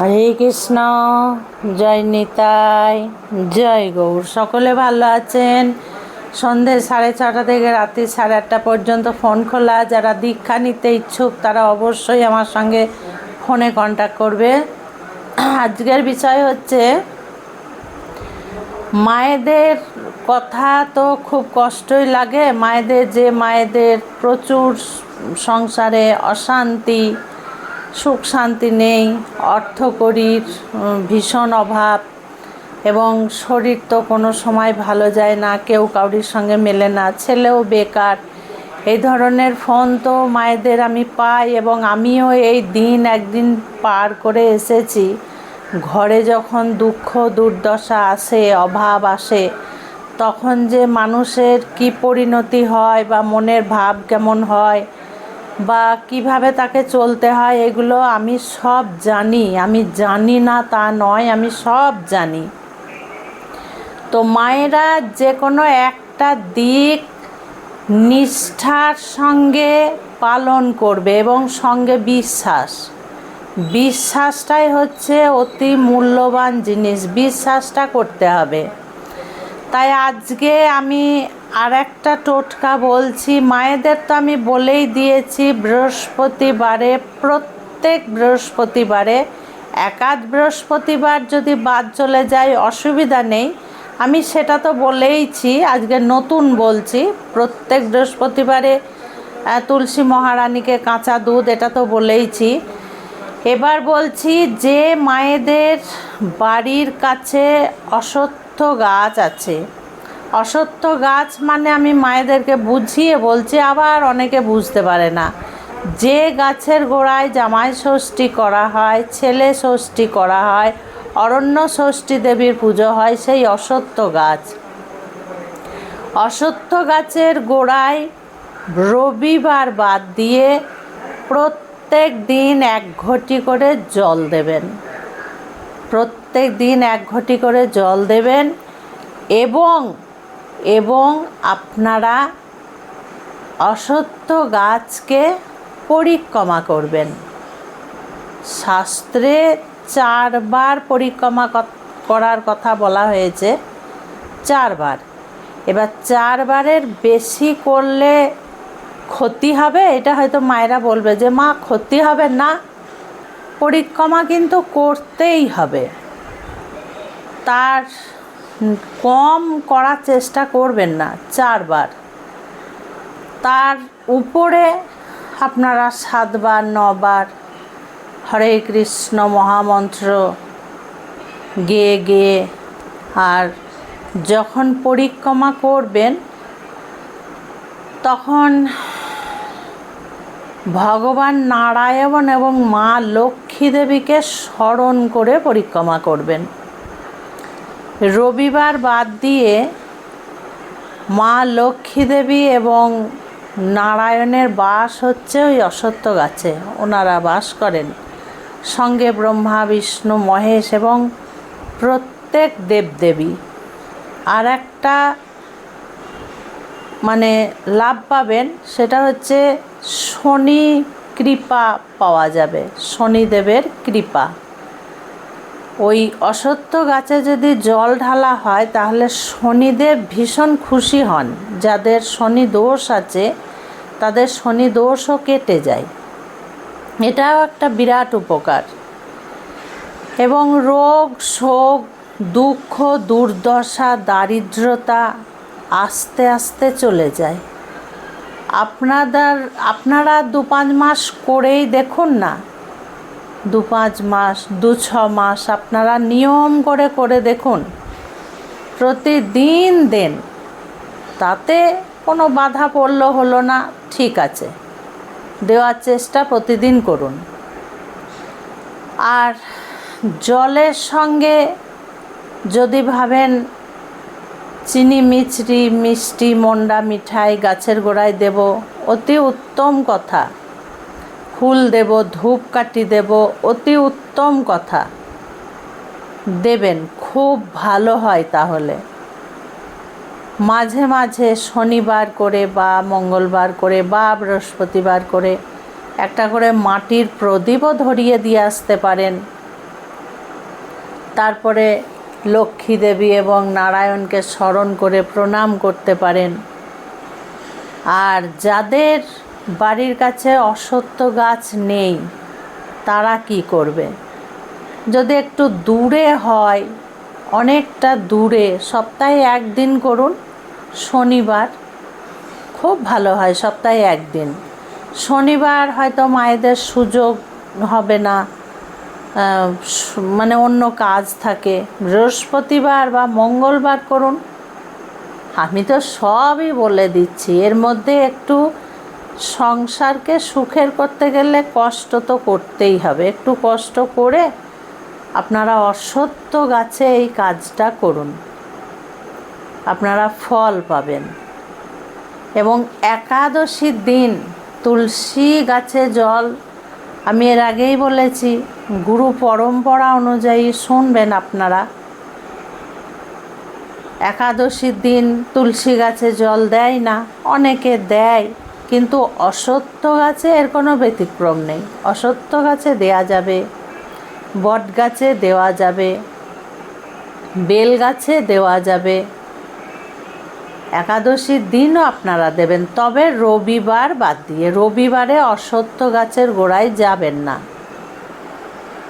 হরে কৃষ্ণ। জয় নিতাই, জয় গৌর। সকলে ভালো আছেন? সন্ধে 6:30 থেকে রাত্রি 8:30 পর্যন্ত ফোন খোলা। যারা দীক্ষা নিতে ইচ্ছুক তারা অবশ্যই আমার সঙ্গে ফোনে কন্ট্যাক্ট করবে। আজকের বিষয় হচ্ছে মায়েদের কথা। তো খুব কষ্টই লাগে মায়েদের, যে মায়েদের প্রচুর সংসারে অশান্তি, সুখ শান্তি নেই, অর্থকড়ির ভীষণ অভাব, এবং শরীর তো কোনো সময় ভালো যায় না, কেউ কাউরির সঙ্গে মেলে না, ছেলেও বেকার। এই ধরনের ফোন তো মায়েদের আমি পাই, এবং আমিও এই দিন একদিন পার করে এসেছি। ঘরে যখন দুঃখ দুর্দশা আসে, অভাব আসে, তখন যে মানুষের কি পরিণতি হয় বা মনের ভাব কেমন হয় বা কিভাবে তাকে চলতে হয়, এগুলো আমি সব জানি। আমি জানি না তা নয়, আমি সব জানি। তো মায়েরা যে কোনো একটা দিক নিষ্ঠার সঙ্গে পালন করবে, এবং সঙ্গে বিশ্বাসটাই হচ্ছে অতি মূল্যবান জিনিস। বিশ্বাসটা করতে হবে। তাই আজকে আমি আর একটা টোটকা বলছি। মায়েদের তো আমি বলেই দিয়েছি, বৃহস্পতিবারে, প্রত্যেক বৃহস্পতিবারে, একাধ বৃহস্পতিবার যদি বাদ চলে যায় অসুবিধা নেই, আমি সেটা তো বলেইছি। আজকে নতুন বলছি, প্রত্যেক বৃহস্পতিবারে তুলসী মহারানীকে কাঁচা দুধ, এটা তো বলেইছি। এবার বলছি, যে মায়েদের বাড়ির কাছে অশ্বত্থ গাছ আছে, অশ্বত্থ গাছ মানে আমি মায়েদেরকে বুঝিয়ে বলছি, আবার অনেকে বুঝতে পারে না। যে গাছের গোড়ায় জামাই ষষ্ঠী করা হয়, ছেলে ষষ্ঠী করা হয়, অরণ্য ষষ্ঠী দেবীর পুজো হয়, সেই অশ্বত্থ গাছ। অশ্বত্থ গাছের গোড়ায় রবিবার বাদ দিয়ে প্রত্যেক দিন 1 ঘটি করে জল দেবেন। প্রত্যেক দিন 1 ঘটি করে জল দেবেন, এবং আপনারা অশ্বত্থ গাছকে পরিক্রমা করবেন। শাস্ত্রে 4 বার পরিক্রমা করার কথা বলা হয়েছে, 4 বার। এবার 4 বারের বেশি করলে ক্ষতি হবে, এটা হয়তো মায়েরা বলবে যে মা ক্ষতি হবে না, পরিক্রমা কিন্তু করতেই হবে। তার কম করার চেষ্টা করবেন না, 4 বার। তার উপরে আপনারা 7 বার 9 বার হরে কৃষ্ণ মহামন্ত্র গেয়ে গেয়ে, আর যখন পরিক্রমা করবেন তখন ভগবান নারায়ণ এবং মা লক্ষ্মী দেবীকে স্মরণ করে পরিক্রমা করবেন। রবিবার বাদ দিয়ে মা লক্ষ্মী দেবী এবং নারায়ণের বাস হচ্ছে ওই অশ্বত্থ গাছে, ওনারা বাস করেন। সঙ্গে ব্রহ্মা বিষ্ণু মহেশ এবং প্রত্যেক দেবদেবী। আর একটা মানে লাভ পাবেন, সেটা হচ্ছে শনি কৃপা পাওয়া যাবে, শনিদেবের কৃপা। ওই অশ্বত্থ গাছে যদি জল ঢালা হয় তাহলে শনিদেব ভীষণ খুশি হন। যাদের শনি দোষ আছে তাদের শনি দোষও কেটে যায়। এটাও একটা বিরাট উপকার। এবং রোগ শোক দুঃখ দুর্দশা দারিদ্রতা আস্তে আস্তে চলে যায়। আপনারা 2-5 মাস করেই দেখুন না, 2-5 মাস 2-6 মাস আপনারা নিয়ম করে দেখুন, প্রতিদিন দেন। তাতে কোনো বাধা পড়লো হলো না, ঠিক আছে, দেওয়ার চেষ্টা প্রতিদিন করুন। আর জলের সঙ্গে যদি ভাবেন চিনি মিছরি মিষ্টি মন্ডা মিঠাই গাছের গোড়ায় দেব, অতি উত্তম কথা। ফুল দেব, ধূপকাঠি দেব, অতি উত্তম কথা, দেবেন, খুব ভালো হয়। তাহলে মাঝে মাঝে শনিবার করে বা মঙ্গলবার করে বা বৃহস্পতিবার করে একটা করে মাটির প্রদীপও ধরিয়ে দিয়ে আসতে পারেন। তারপরে লক্ষ্মী দেবী এবং নারায়ণকে স্মরণ করে প্রণাম করতে পারেন। আর যাদের বাড়ির কাছে অশ্বত্থ গাছ নেই তারা কি করবে? যদি একটু দূরে হয়, অনেকটা দূরে, সপ্তাহে একদিন করুন, শনিবার খুব ভালো হয়। সপ্তাহে একদিন শনিবার হয়তো মায়েদের সুযোগ হবে না, মানে অন্য কাজ থাকে। বৃহস্পতিবার বা মঙ্গলবার করুন। আমি তো সবই বলে দিচ্ছি। এর মধ্যে একটু সংসারকে সুখের করতে গেলে কষ্ট তো করতেই হবে। একটু কষ্ট করে আপনারা অশ্বত্থ গাছে এই কাজটা করুন, আপনারা ফল পাবেন। এবং একাদশীর দিন তুলসী গাছে জল, আমি এর আগেই বলেছি, গুরু পরম্পরা অনুযায়ী শুনবেন আপনারা। একাদশীর দিন তুলসী গাছে জল দেয় না, অনেকে দেয়, কিন্তু অশ্বত্থ গাছে এর কোনো ব্যতিক্রম নেই। অশ্বত্থ গাছে দেয়া যাবে, বট গাছে দেওয়া যাবে, বেল গাছে দেওয়া যাবে। একাদশীর দিনও আপনারা দেবেন, তবে রবিবার বাদ দিয়ে। রবিবারে অশ্বত্থ গাছের গোড়ায় যাবেন না।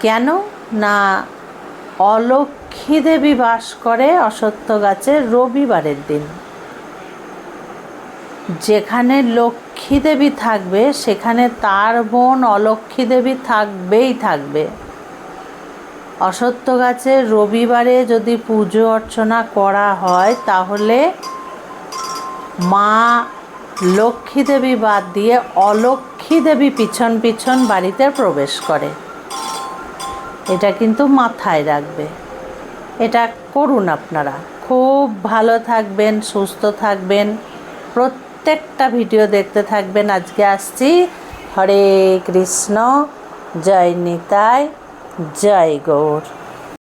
কেন না, অলক্ষ্মী দেবী বাস করে অশ্বত্থ গাছের রবিবারের দিন। যেখানে লক্ষ্মী দেবী থাকবে সেখানে তার বোন অলক্ষ্মী দেবী থাকবেই থাকবে। অশ্বত্থ গাছের রবিবারে যদি পুজো অর্চনা করা হয় তাহলে মা লক্ষ্মী দেবী বাদ দিয়ে অলক্ষ্মী দেবী পিছন পিছন বাড়িতে প্রবেশ করে। এটা কিন্তু মাথায় রাখবে। এটা করুন আপনারা। খুব ভালো থাকবেন, সুস্থ থাকবেন, প্রত্যেকটা ভিডিও দেখতে থাকবেন। আজকে আসছি। হরে কৃষ্ণ, জয় নিতাই, জয় গৌর।